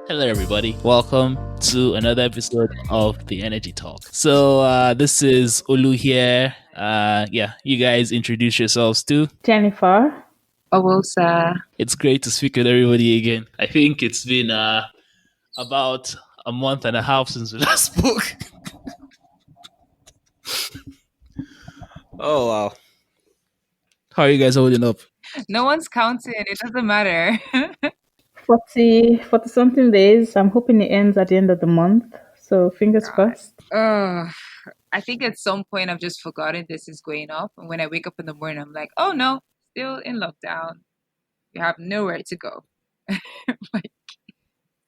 Hello, everybody. Welcome to another episode of the Energy Talk. This is Olu here. Yeah, you guys introduce yourselves too. Jennifer. Owosa. It's great to speak with everybody again. I think it's been about a month and a half since we last spoke. Oh wow, how are you guys holding up? No one's counting. It doesn't matter. 40 something days. I'm hoping it ends at the end of the month. So fingers God. crossed. I think at some point I've just forgotten this is going up. And when I wake up in the morning, I'm like, oh no, still in lockdown. You have nowhere to go. Like,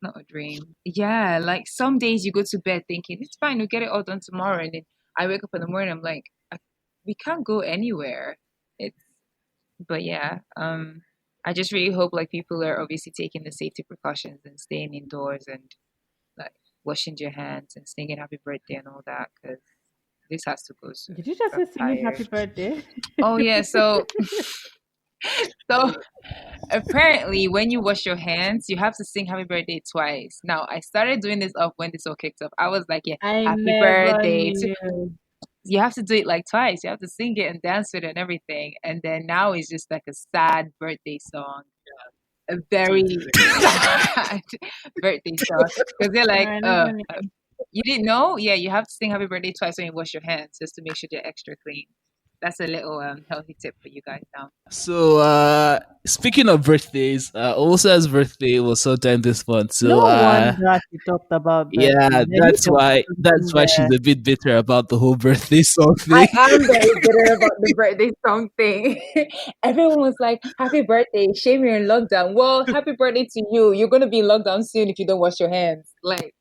not a dream. Yeah, like some days you go to bed thinking, it's fine, we'll get it all done tomorrow. And then I wake up in the morning, I'm like, we can't go anywhere. It's, but yeah, I just really hope like people are obviously taking the safety precautions and staying indoors and like washing your hands and singing happy birthday and all that because this has to go soon. Did you just I'm say singing happy tired. birthday? Oh yeah, so apparently when you wash your hands, you have to sing happy birthday twice. Now I started doing this up when this all kicked off. I was like, yeah, I happy never birthday to knew. you have to do it like twice. You have to sing it and dance with it and everything. And then now it's just like a sad birthday song. A very sad birthday song. Because they're like, I never knew. you didn't know? Yeah, you have to sing happy birthday twice when you wash your hands just to make sure they're extra clean. That's a little healthy tip for you guys now. Speaking of birthdays, Osa's birthday was sometime this month. No wonder she talked about birthday. Yeah, I knew there was something that's why she's there. a bit bitter about the whole birthday song I thing. am very bitter about the birthday song thing. Everyone was like, happy birthday, shame you're in lockdown. Well, happy birthday to you. You're going to be in lockdown soon if you don't wash your hands. Like,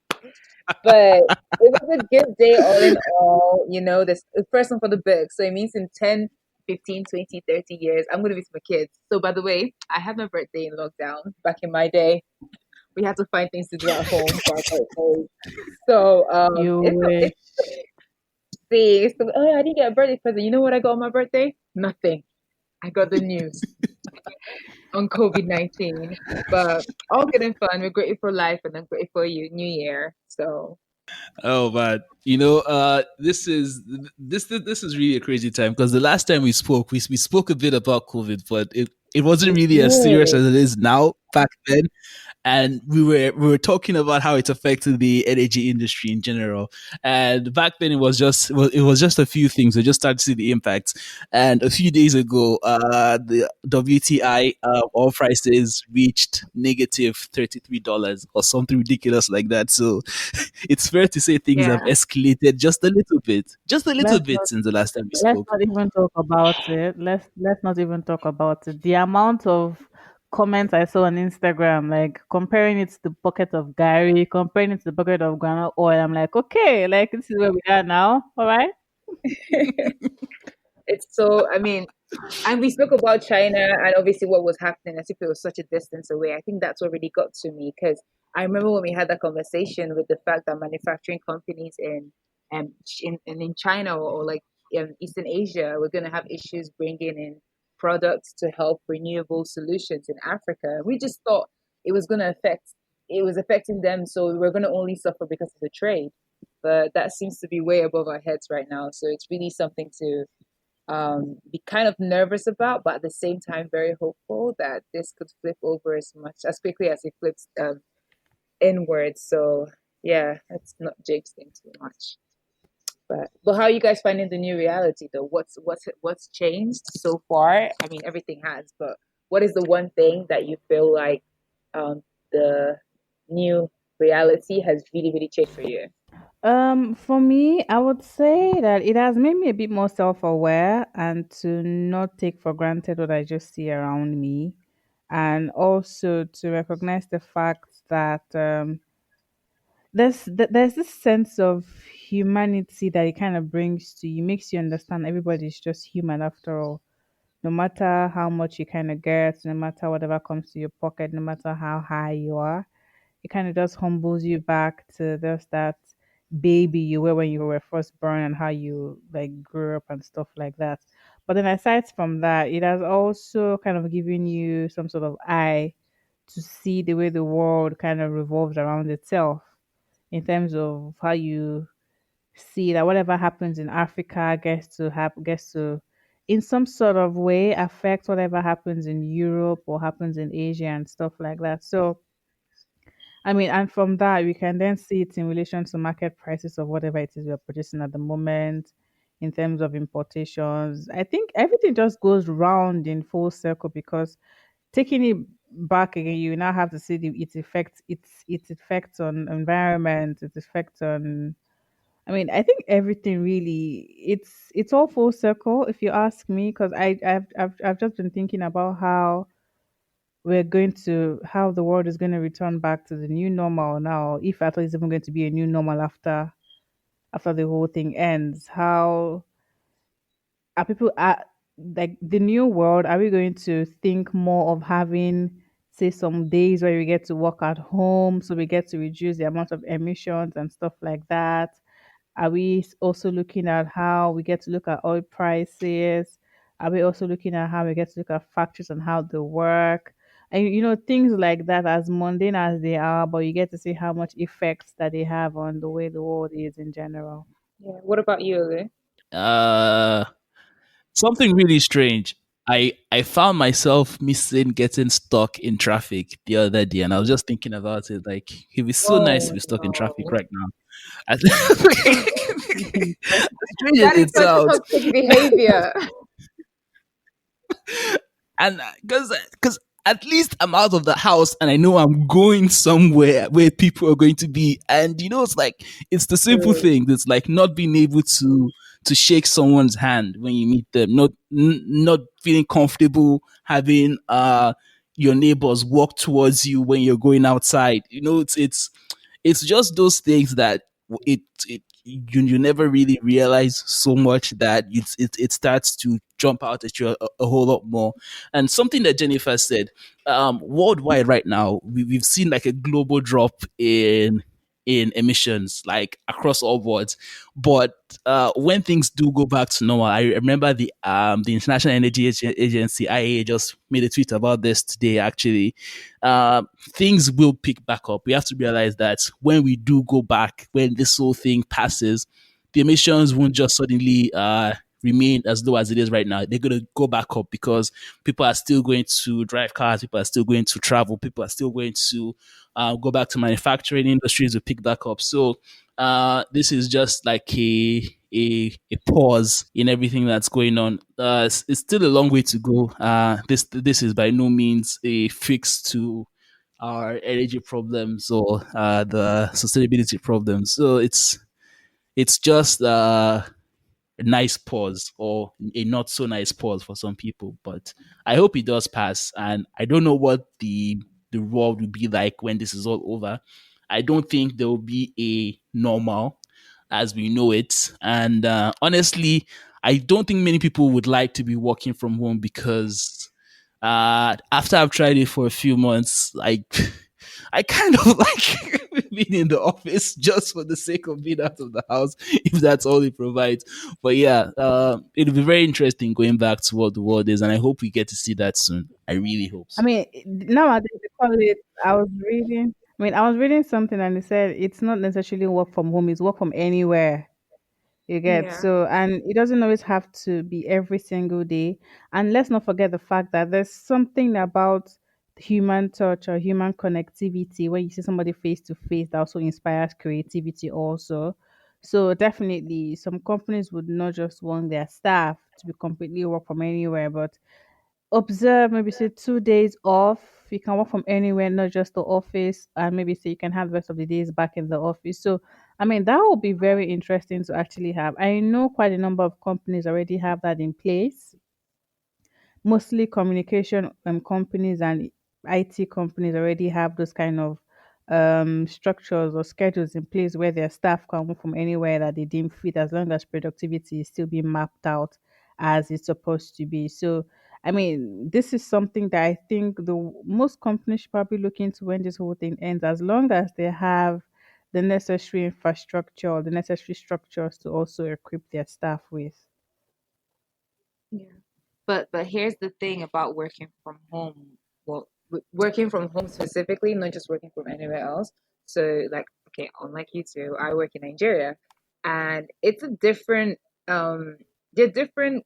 but it was a good day all in all. You know, this the first one for the book. So it means in 10, 15, 20, 30 years, I'm going to be with my kids. So, by the way, I had my birthday in lockdown back in my day. We had to find things to do at home for our birthday. So, You it's wish. see. So, oh, I didn't get a birthday present. You know what I got on my birthday? Nothing. I got the news on COVID-19. But all good and fun. We're grateful for life and I'm grateful for you, New Year. So, Oh man, this is really a crazy time because the last time we spoke, we spoke a bit about COVID, but it wasn't we really as serious did. as it is now back then. And we were talking about how it affected the energy industry in general. And back then it was just a few things. We just started to see the impacts. And a few days ago, the WTI oil prices reached negative $33 or something ridiculous like that. So it's fair to say things have Yeah. escalated just a little Let's bit not since the last time we let's spoke. not even talk about it. Let's not even talk about it. The amount of comments I saw on Instagram, like comparing it to the bucket of Gary, comparing it to the bucket of granite oil. I'm like, okay, like this is where we are now. All right. It's so, I mean, and we spoke about China and obviously what was happening as if it was such a distance away. I think that's what really got to me because I remember when we had that conversation with the fact that manufacturing companies in China or like in Eastern Asia were going to have issues bringing in products to help renewable solutions in Africa. We just thought it was going to affect it was affecting them, so we're going to only suffer because of the trade. But that seems to be way above our heads right now. So it's really something to be kind of nervous about, but at the same time very hopeful that this could flip over as much as quickly as it flips inwards. So yeah, let's not jinx things too much. But how are you guys finding the new reality though? What's changed so far? I mean, everything has, but what is the one thing that you feel like the new reality has really changed for you? For me, I would say that it has made me a bit more self-aware and to not take for granted what I just see around me, and also to recognize the fact that there's this sense of humanity that it kind of brings to you, makes you understand everybody's just human after all. No matter how much you kind of get, no matter whatever comes to your pocket, no matter how high you are, it kind of just humbles you back to just that baby you were when you were first born and how you like grew up and stuff like that. But then aside from that, it has also kind of given you some sort of eye to see the way the world kind of revolves around itself, in terms of how you see that whatever happens in Africa gets to in some sort of way affect whatever happens in Europe or happens in Asia and stuff like that. So I mean, and from that we can then see it in relation to market prices of whatever it is we're purchasing at the moment, in terms of importations. I think everything just goes round in full circle, because taking it back again, you now have to see its effects on environment, its effects on, I mean, I think everything really, it's all full circle if you ask me, because I've just been thinking about how the world is going to return back to the new normal now, if at all it's even going to be a new normal after the whole thing ends. How are people at, like, the new world? Are we going to think more of having, say, some days where we get to work at home, so we get to reduce the amount of emissions and stuff like that? Are we also looking at how we get to look at oil prices? Are we also looking at how we get to look at factories and how they work? And things like that, as mundane as they are, but you get to see how much effects that they have on the way the world is in general. Yeah. What about you, Lou? Uh, Something really strange. I found myself missing getting stuck in traffic the other day, and I was just thinking about it. Like, it'd be so nice to Oh be stuck in traffic no. right now. I think- as strange as That is it such sounds, toxic behavior. and because at least I'm out of the house and I know I'm going somewhere where people are going to be. And it's like it's the simple True. thing that's like not being able to shake someone's hand when you meet them, not feeling comfortable having your neighbors walk towards you when you're going outside. It's just those things that you never really realize so much that it starts to jump out at you a whole lot more. And something that Jennifer said, worldwide right now, we've seen like a global drop in emissions, like across all boards. But when things do go back to normal, I remember the International Energy Agency (IEA) just made a tweet about this today. Actually, things will pick back up. We have to realize that when we do go back, when this whole thing passes, the emissions won't just suddenly remain as low as it is right now. They're going to go back up because people are still going to drive cars, people are still going to travel, people are still going to go back to manufacturing industries to pick back up. So this is just like a pause in everything that's going on. It's still a long way to go. This is by no means a fix to our energy problems or the sustainability problems. So it's just a nice pause or a not so nice pause for some people. But I hope it does pass. And I don't know what the world will be like when this is all over. I don't think there will be a normal as we know it. And honestly, I don't think many people would like to be working from home because after I've tried it for a few months, like I kind of like being in the office just for the sake of being out of the house, if that's all it provides. But yeah, it'll be very interesting going back to what the world is, and I hope we get to see that soon. I really hope I so. mean, nowadays they call it. I was reading something and it said it's not necessarily work from home; it's work from anywhere. You get, Yeah. so, and it doesn't always have to be every single day. And let's not forget the fact that there's something about human touch or human connectivity when you see somebody face to face that also inspires creativity also. So definitely some companies would not just want their staff to be completely work from anywhere, but observe, maybe say 2 days off. You can work from anywhere, not just the office, and maybe say you can have the rest of the days back in the office. So I mean, that will be very interesting to actually have. I know quite a number of companies already have that in place. Mostly communication companies and IT companies already have those kind of structures or schedules in place where their staff can work from anywhere that they deem fit, as long as productivity is still being mapped out as it's supposed to be. So, I mean, this is something that I think the most companies should probably look into when this whole thing ends, as long as they have the necessary infrastructure or the necessary structures to also equip their staff with. Yeah. But here's the thing about working from home. Well, working from home specifically, not just working from anywhere else. So like, okay, unlike you two, I work in Nigeria, and it's a different there are different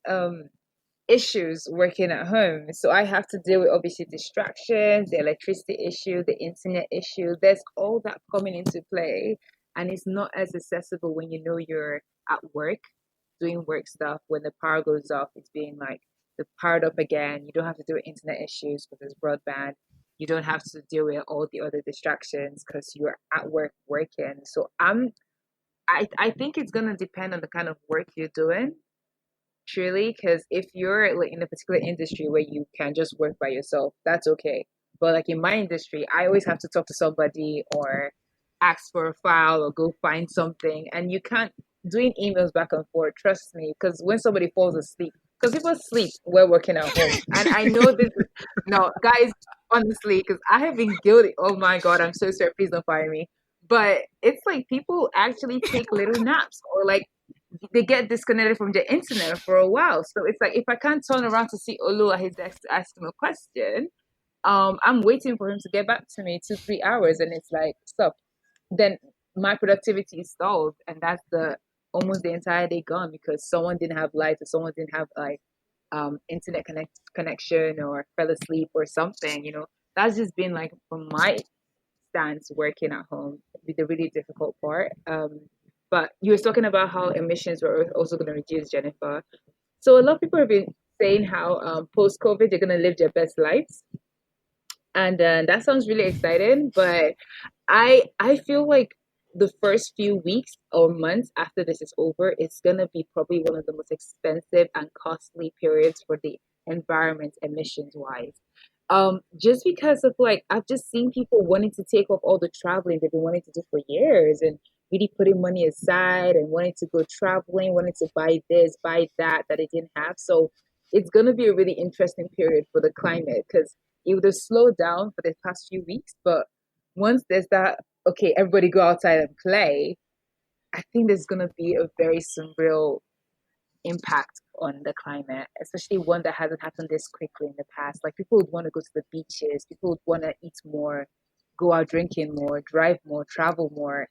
issues working at home. So I have to deal with obviously distractions, the electricity issue, the internet issue. There's all that coming into play, and it's not as accessible when you know you're at work doing work stuff. When the power goes off, it's being like the powered up again. You don't have to deal with internet issues because there's broadband. You don't have to deal with all the other distractions because you're at work working. So I think it's gonna depend on the kind of work you're doing. Truly, because if you're like in a particular industry where you can just work by yourself, that's okay. But like in my industry, I always have to talk to somebody or ask for a file or go find something, and you can't doing emails back and forth. Trust me, because when somebody falls asleep, because people sleep while working at home, and I know this. No, guys, honestly, because I have been guilty. Oh my god, I'm so sorry. Please don't fire me. But it's like people actually take little naps or like they get disconnected from the internet for a while. So it's like if I can't turn around to see Olu at his desk to ask him a question, I'm waiting for him to get back to me 2 3 hours, and it's like stop. Then my productivity is stalled, and that's the almost the entire day gone because someone didn't have light or someone didn't have like internet connection or fell asleep or something. That's just been like from my stance working at home be the really difficult part. But you were talking about how emissions were also going to reduce, Jennifer. So a lot of people have been saying how post COVID they're going to live their best lives, and that sounds really exciting. But I feel like the first few weeks or months after this is over, it's gonna be probably one of the most expensive and costly periods for the environment emissions wise. Just because of like I've just seen people wanting to take off all the traveling they've been wanting to do for years and really putting money aside and wanting to go traveling, wanting to buy this, buy that that they didn't have. So it's gonna be a really interesting period for the climate because it would have slowed down for the past few weeks, but once there's that, okay, everybody go outside and play, I think there's going to be a very some real impact on the climate, especially one that hasn't happened this quickly in the past. Like people would want to go to the beaches, people would want to eat more, go out drinking more, drive more, travel more.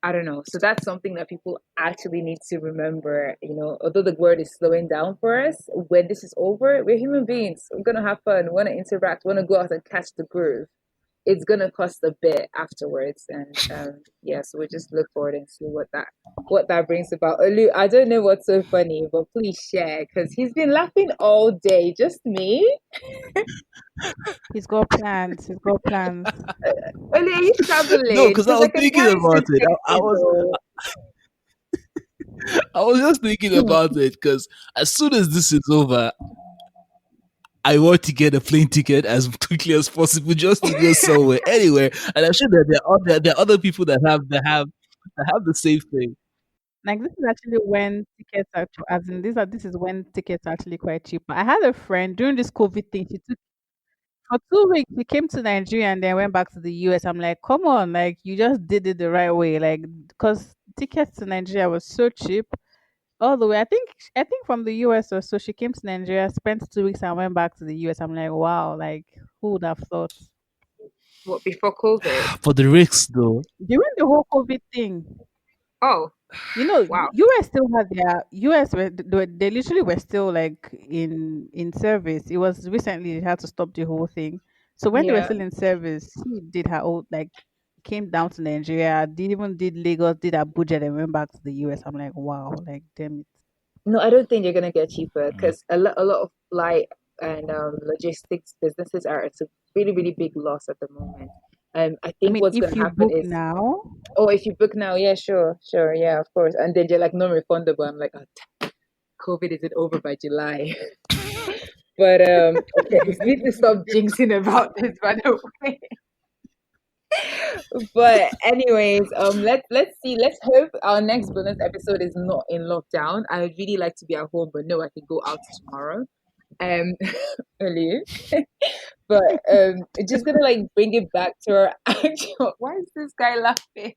I don't know. So that's something that people actually need to remember. Although the world is slowing down for us, when this is over, we're human beings. We're gonna have fun, want to interact, want to go out and catch the groove. It's gonna cost a bit afterwards, and yeah, so we just look forward and see what that brings about. Olu, I don't know what's so funny, but please share because he's been laughing all day. Just me. He's got plans. He's got plans. Olu, are you No, traveling? because I Because was I can thinking hear you about since it. I yesterday, was though. I was just thinking about it because as soon as this is over, I want to get a plane ticket as quickly as possible just to go somewhere, anywhere. And I'm sure that there are other people that have the same thing. Like this is actually when tickets are, as in this is when tickets are actually quite cheap. I had a friend during this COVID thing. She took for 2 weeks. He came to Nigeria and then went back to the US. I'm like, come on, like you just did it the right way, like because tickets to Nigeria was so cheap all the way. I think from the US or so. She came to Nigeria, spent 2 weeks, and went back to the US. I'm like, wow, like who would have thought? What before COVID? For the risks, though, During the whole COVID thing, Oh, wow. US still had their US they literally were still like in service. It was recently they had to stop the whole thing. So when they were Yeah. still in service, she did her own like came down to Nigeria, did Lagos, did Abuja, then went back to the US. I'm like, wow, like damn it. No, I don't think you're gonna get cheaper because a lot of flight and logistics businesses are at a really really big loss at the moment. I I think mean, what's if gonna you happen book is, now, oh, if you book now, yeah, sure, sure, yeah, of course, and then they're like non-refundable. I'm like, oh, COVID isn't over by July. But okay, we need to stop jinxing about this, by the way. But anyways, let's see. Let's hope our next bonus episode is not in lockdown. I would really like to be at home, but no, I can go out tomorrow. Um, earlier, but just gonna like bring it back to our actual. Why is this guy laughing?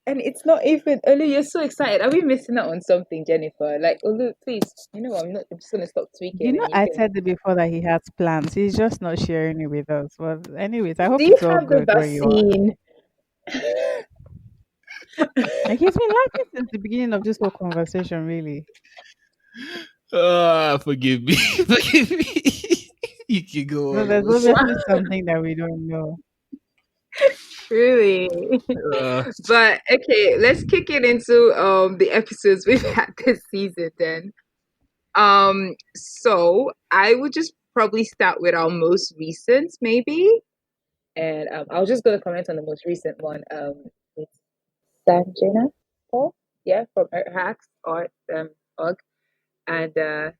And it's not even Olu, you're so excited. Are we missing out on something, Jennifer? Like, Olu, please, you know, I'm just gonna stop You tweaking know, and you I can. said it before that he has plans. He's just not sharing it with us. But anyways, I Do hope you it's all have the good where you are. vaccine? Like he's been laughing since the beginning of this whole conversation, really. Forgive me. Forgive me. You can go So on, there's boss. Wow, obviously something that we don't know. really? Uh, But okay, let's kick it into the episodes we've had this season then. So I would just probably start with our most recent, maybe. And I was just gonna comment on the most recent one. It's Sanjana Paul, yeah, from Earth Hacks Art org. And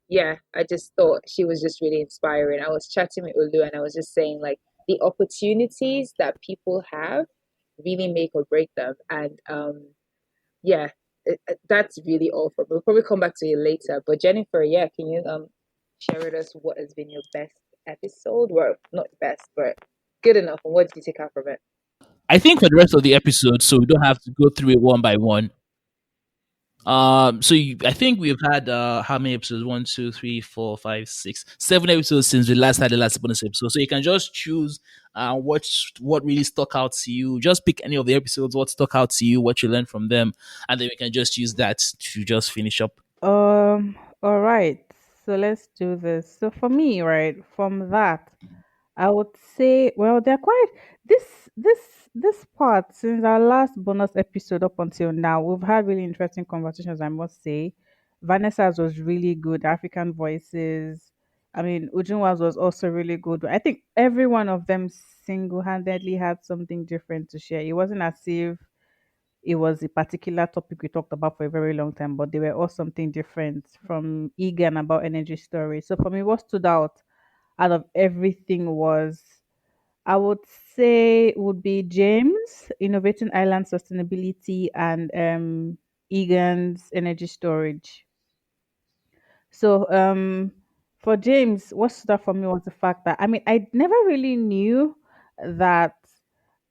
yeah, I just thought she was just really inspiring. I was chatting with Ulu and I was just saying like the opportunities that people have really make or break them. And yeah, that's really all from. We'll probably come back to you later. But Jennifer, yeah, can you share with us what has been your best episode? Well, not best, but good enough. And what did you take out from it? I think for the rest of the episode, so we don't have to go through it one by one. I think we've had how many episodes? One, two, three, four, five, six, 7 episodes since we last had the last bonus episode. So you can just choose watch what really stuck out to you. Just pick any of the episodes, what stuck out to you, what you learned from them, and then we can just use that to just finish up. All right. So let's do this. So for me, right, from that, I would say, well, they're quite this part since our last bonus episode up until now. We've had really interesting conversations, I must say. Vanessa's was really good. African voices. I mean, Ujunwa's was also really good. I think every one of them single-handedly had something different to share. It wasn't as if it was a particular topic we talked about for a very long time, but they were all something different from Egan about energy storage. So for me, what stood out of everything was I would say would be James innovating island sustainability and Egan's energy storage. So for James, what stood out for me was the fact that I mean I never really knew that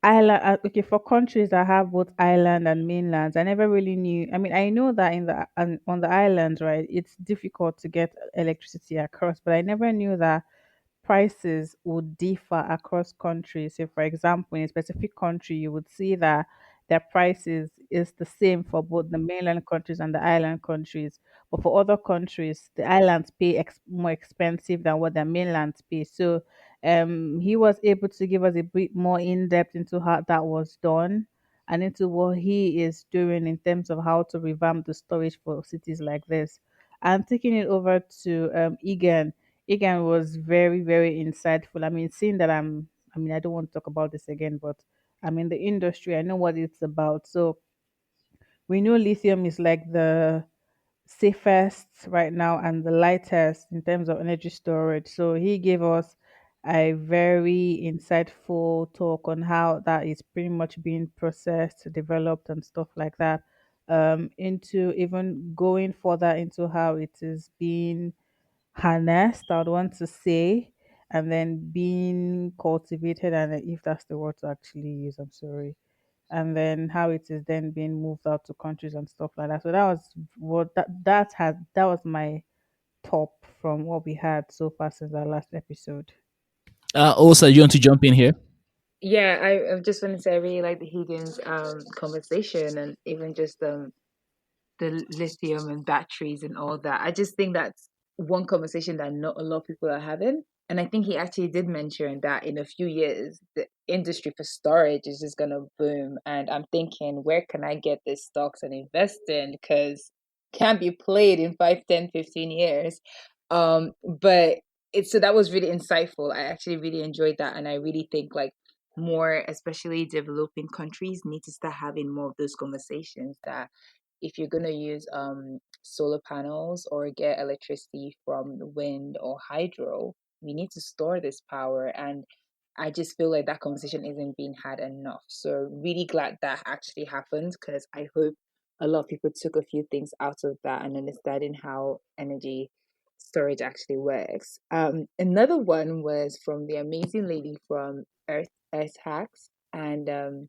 island okay for countries that have both island and mainlands. I never really knew. I mean I know that in the on the islands, right, it's difficult to get electricity across, but I never knew that prices would differ across countries. So, for example, in a specific country, you would see that their prices is the same for both the mainland countries and the island countries. But for other countries, the islands pay more expensive than what the mainlands pay. So, he was able to give us a bit more in depth into how that was done and into what he is doing in terms of how to revamp the storage for cities like this. And taking it over to Egan. Egan was very, very insightful. I mean, seeing that I mean, I don't want to talk about this again, but I'm in the industry. I know what it's about. So we know lithium is like the safest right now and the lightest in terms of energy storage. So he gave us a very insightful talk on how that is pretty much being processed, developed, and stuff like that. Into even going further into how it is being harnessed, I would want to say, and then being cultivated, and if that's the word to actually use, I'm sorry, and then how it is then being moved out to countries and stuff like that. So that was what that was my top from what we had so far since our last episode. Also, you want to jump in here? Yeah, I just want to say I really like the Higgins conversation and even just the lithium and batteries and all that. I just think that's one conversation that not a lot of people are having. And I think he actually did mention that in a few years, the industry for storage is just going to boom. And I'm thinking, where can I get these stocks and invest in? Because can't be played in 5, 10, 15 years. But it's so that was really insightful. I actually really enjoyed that. And I really think like more, especially developing countries, need to start having more of those conversations that if you're going to use solar panels or get electricity from wind or hydro, we need to store this power. And I just feel like that conversation isn't being had enough. So, really glad that actually happened because I hope a lot of people took a few things out of that and understanding how energy storage actually works. Another one was from the amazing lady from Earth Hacks, and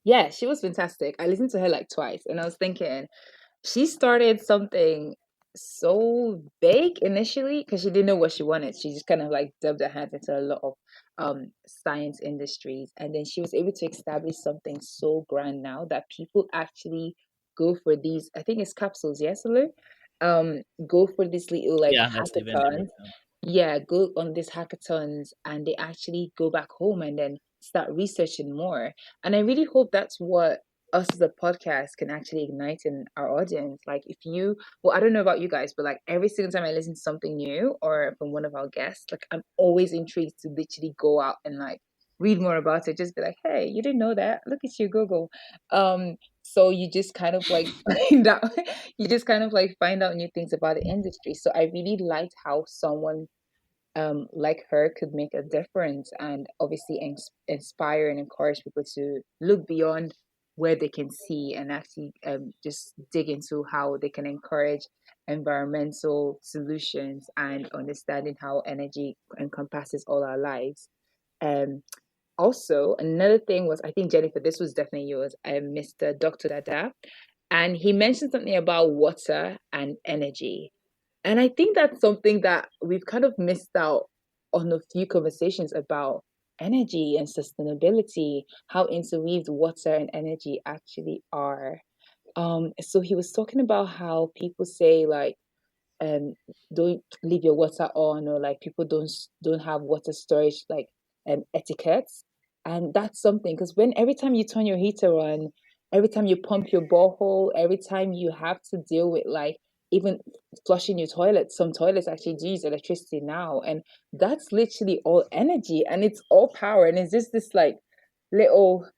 Yeah, she was fantastic. I listened to her like twice, and I was thinking, she started something so big initially because she didn't know what she wanted. She just kind of like dubbed her hands into a lot of science industries, and then she was able to establish something so grand now that people actually go for these. I think it's capsules, yes, Lou? Go for these little like Yeah, that's the event. hackathons. Yeah, go on these hackathons, and they actually go back home and then start researching more. And I really hope that's what us as a podcast can actually ignite in our audience. Like, if you, well, I don't know about you guys, but like every single time I listen to something new or from one of our guests, like I'm always intrigued to literally go out and like read more about it. Just be like, hey, you didn't know that? Look at you, Google. So you just kind of like find out, you just kind of like find out new things about the industry. So I really liked how someone like her could make a difference and obviously inspire and encourage people to look beyond where they can see and actually just dig into how they can encourage environmental solutions and understanding how energy encompasses all our lives. Um, Also, another thing was, I think, Jennifer, this was definitely yours, Mr. Dr. Dada, and he mentioned something about water and energy. And I think that's something that we've kind of missed out on a few conversations about energy and sustainability, how interweaved water and energy actually are. So he was talking about how people say like um don't leave your water on, or like people don't have water storage like etiquettes. And that's something, because when every time you turn your heater on, every time you pump your borehole, every time you have to deal with like even flushing your toilet, some toilets actually do use electricity now, and that's literally all energy and it's all power, and it's just this like little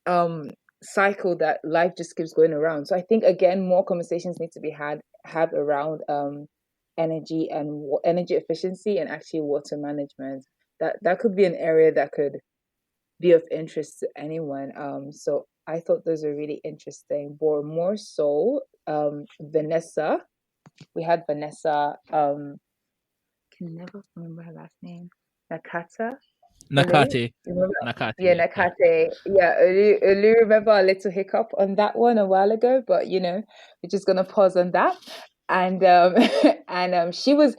um cycle that life just keeps going around. So I think again more conversations need to be had around energy and energy efficiency and actually water management. That could be an area that could be of interest to anyone. So I thought those are really interesting. But more so, Vanessa, we had Vanessa, can never remember her last name, Nakata Olu. Nakate. Remember? Nakate, Yeah, yeah. Nakate. Yeah, Olu, remember a little hiccup on that one a while ago, but we're just gonna pause on that. And and she was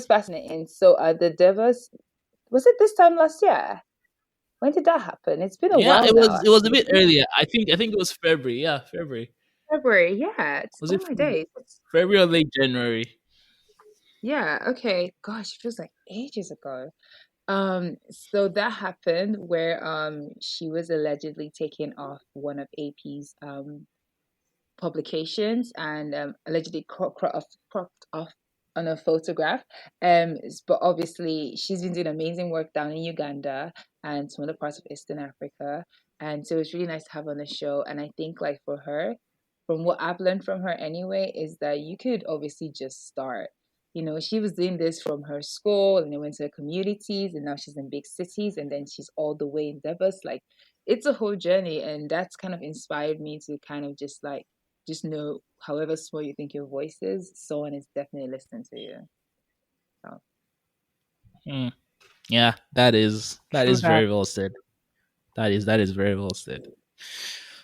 fascinating. So the Devas, was it this time last year? When did that happen? It's been a Yeah, while it now, was it was a actually. bit earlier. I think it was February. Yeah, February. February, yeah. Was Oh it my February? days. February or late January? Yeah, okay. Gosh, it feels like ages ago. So that happened where she was allegedly taken off one of AP's publications and allegedly cropped off on a photograph. But obviously she's been doing amazing work down in Uganda and some other parts of Eastern Africa. And so it's really nice to have her on the show. And I think like for her, from what I've learned from her anyway, is that you could obviously just start. She was doing this from her school and then went to the communities and now she's in big cities and then she's all the way in Devas. Like it's a whole journey and that's kind of inspired me to kind of just know, however small you think your voice is, someone is definitely listening to you. So, Hmm. Yeah, that is True that. very well said. That is very well said.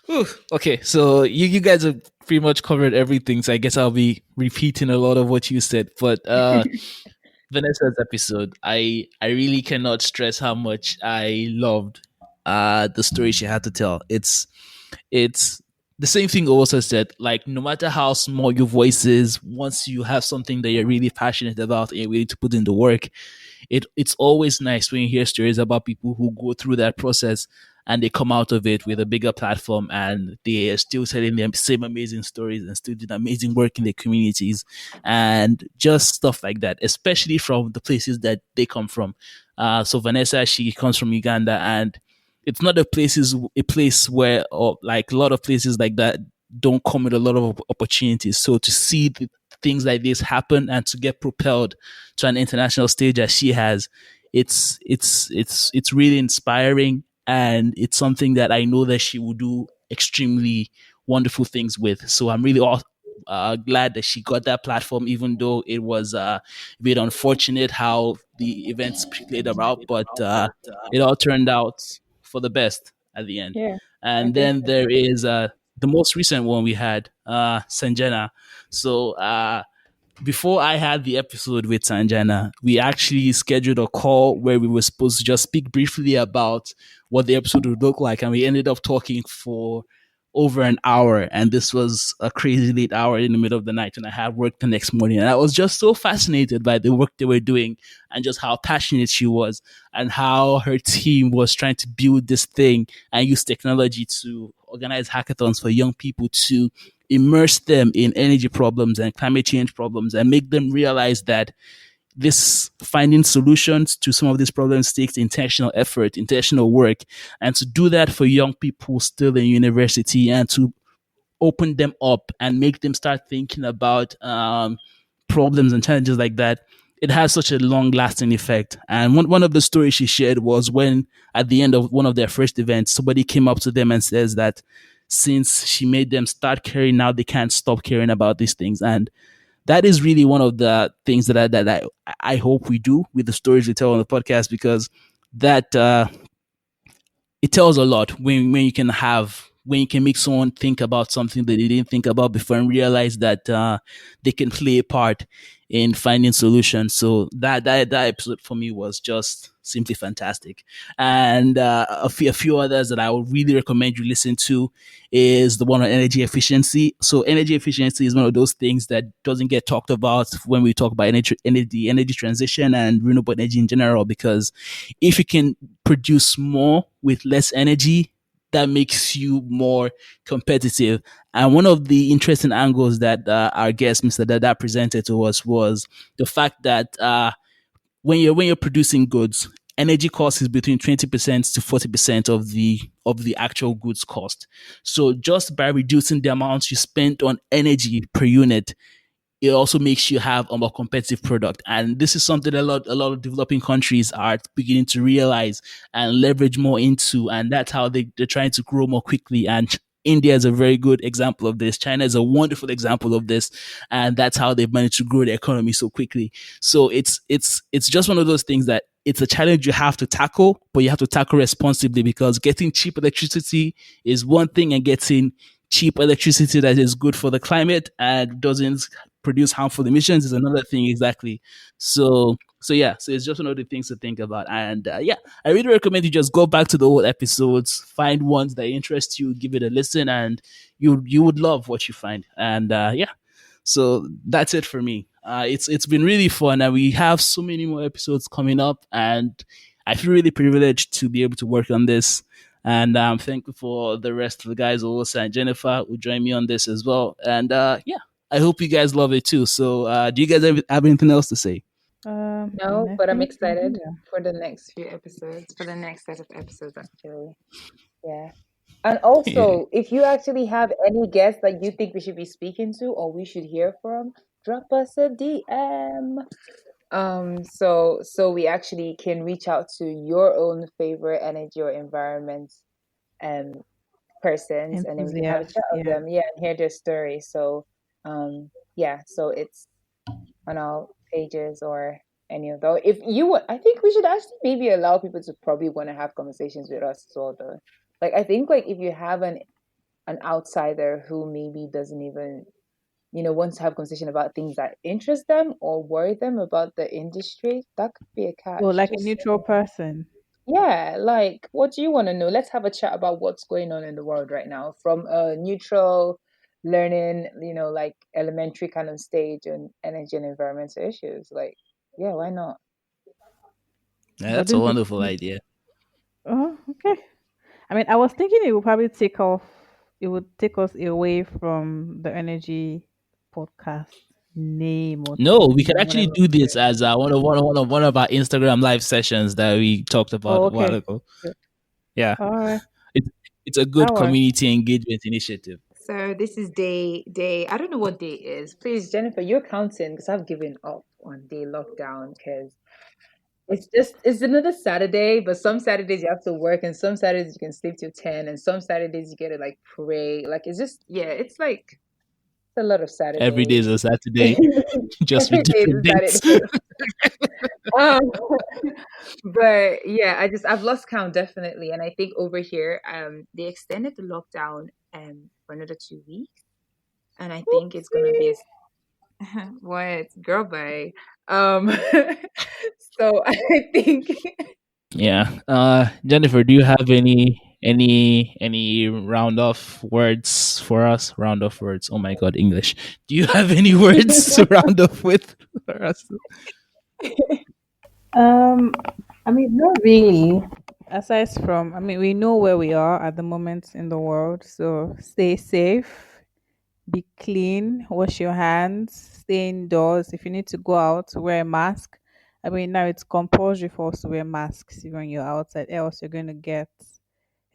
Whew. Okay, so you guys have pretty much covered everything. So I guess I'll be repeating a lot of what you said. But Vanessa's episode, I really cannot stress how much I loved the story she had to tell. It's the same thing also said, like no matter how small your voice is, once you have something that you're really passionate about and you're willing to put in the work, it's always nice when you hear stories about people who go through that process and they come out of it with a bigger platform and they are still telling them same amazing stories and still doing amazing work in their communities and just stuff like that, especially from the places that they come from. So Vanessa, she comes from Uganda, and it's not a place where, or like a lot of places like that don't come with a lot of opportunities. So to see things like this happen and to get propelled to an international stage as she has, it's really inspiring, and it's something that I know that she will do extremely wonderful things with. So I'm really glad that she got that platform, even though it was a bit unfortunate how the events played about, but it all turned out for the best at the end. Yeah. And Okay. then there is the most recent one we had, Sanjana. So before I had the episode with Sanjana, we actually scheduled a call where we were supposed to just speak briefly about what the episode would look like. And we ended up talking for over an hour. And this was a crazy late hour in the middle of the night. And I had work the next morning. And I was just so fascinated by the work they were doing and just how passionate she was and how her team was trying to build this thing and use technology to organize hackathons for young people to immerse them in energy problems and climate change problems and make them realize that this finding solutions to some of these problems takes intentional effort, intentional work, and to do that for young people still in university and to open them up and make them start thinking about problems and challenges like that, it has such a long lasting effect. And one of the stories she shared was when, at the end of one of their first events, somebody came up to them and says that since she made them start caring, now they can't stop caring about these things. And that is really one of the things that I hope we do with the stories we tell on the podcast, because that it tells a lot when you can have when you can make someone think about something that they didn't think about before and realize that they can play a part in finding solutions. So that episode for me was just simply fantastic. And a few others that I would really recommend you listen to is the one on energy efficiency. So energy efficiency is one of those things that doesn't get talked about when we talk about energy transition and renewable energy in general, because if you can produce more with less energy, that makes you more competitive. And one of the interesting angles that our guest, Mr. Dada, presented to us was the fact that when you're producing goods, energy cost is between 20% to 40% of the actual goods cost. So just by reducing the amount you spend on energy per unit, it also makes you have a more competitive product. And this is something a lot of developing countries are beginning to realize and leverage more into. And that's how they're trying to grow more quickly. And India is a very good example of this. China is a wonderful example of this. And that's how they've managed to grow their economy so quickly. So it's just one of those things that it's a challenge you have to tackle, but you have to tackle responsibly, because getting cheap electricity is one thing, and getting cheap electricity that is good for the climate and doesn't produce harmful emissions is another thing exactly. So it's just one of the things to think about. And yeah, I really recommend you just go back to the old episodes, find ones that interest you, give it a listen, and you would love what you find. And yeah, so that's it for me. It's been really fun, and we have so many more episodes coming up, and I feel really privileged to be able to work on this. And I'm thankful for the rest of the guys, Alyssa and Jennifer, who joined me on this as well. And yeah, I hope you guys love it too. So, do you guys have anything else to say? No, but I'm Nothing from excited here. for the next few episodes, for the next set of episodes, actually. Yeah. And also, if you actually have any guests that you think we should be speaking to or we should hear from, drop us a DM. So we actually can reach out to your own favorite energy or environment um persons, and then we can have a Enthusiast, chat of yeah. them, yeah, and hear their story. So yeah, so it's on our pages or any of those. If you want, I think we should actually maybe allow people to probably want to have conversations with us as well, though. Like I think like if you have an outsider who maybe doesn't even want to have conversation about things that interest them or worry them about the industry, that could be a Well, catch. like a Just neutral person. yeah, like what do you want to know? Let's have a chat about what's going on in the world right now from a neutral learning, like elementary kind of stage on energy and environmental issues. Like, yeah, why not? Yeah, that's a Wouldn't it? wonderful idea. Oh, okay. I mean, I was thinking it would probably take off. It would take us away from the energy podcast name or No, we can actually whatever. do this as one of our Instagram live sessions that we talked about Oh, a while okay. ago. Good. Yeah, All right. it's it's a good That works. community engagement initiative. So this is day. I don't know what day it is. Please, Jennifer, you're counting because I've given up on day lockdown because it's another Saturday, but some Saturdays you have to work and some Saturdays you can sleep till 10 and some Saturdays you get to like pray. Like it's just yeah, it's like a lot of Every day is Saturdays. a Saturday, just with Every day different is dates. Saturday. Um, but yeah, I've lost count definitely, and I think over here, they extended the lockdown for another 2 weeks, and I think it's gonna be Oopsie. what girl bye. Um, so I think Yeah. Jennifer, do you have any round off words for us? Round off words. Oh my god, English. Do you have any words to round off with for us? Um, I mean, not really. Aside from, I mean, we know where we are at the moment in the world, so stay safe, be clean, wash your hands, stay indoors. If you need to go out, wear a mask. I mean, now it's compulsory for us to wear masks when you're outside, else you're going to get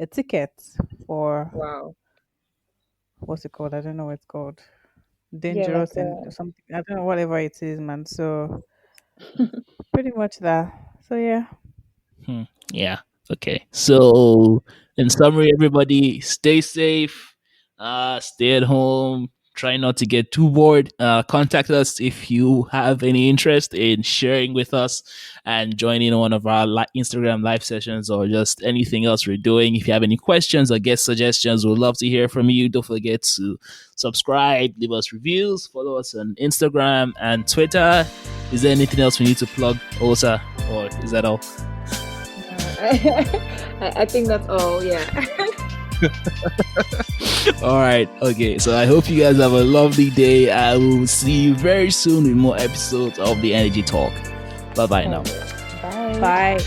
a ticket for wow, what's it called? I don't know what it's called. yeah, like Dangerous and something. I don't know, whatever it is, man. So, pretty much that. So, yeah. Hmm. Yeah. Okay. So, in summary, everybody, stay safe. Stay at home. Try not to get too bored. Contact us if you have any interest in sharing with us and joining one of our Instagram live sessions or just anything else we're doing. If you have any questions or guest suggestions, we'd love to hear from you. Don't forget to subscribe, leave us reviews, follow us on Instagram and Twitter. Is there anything else we need to plug, Osa, or is that all? I think that's all. Yeah. All right. Okay. So I hope you guys have a lovely day. I will see you very soon with more episodes of the Energy Talk. Bye bye now. Bye. Bye.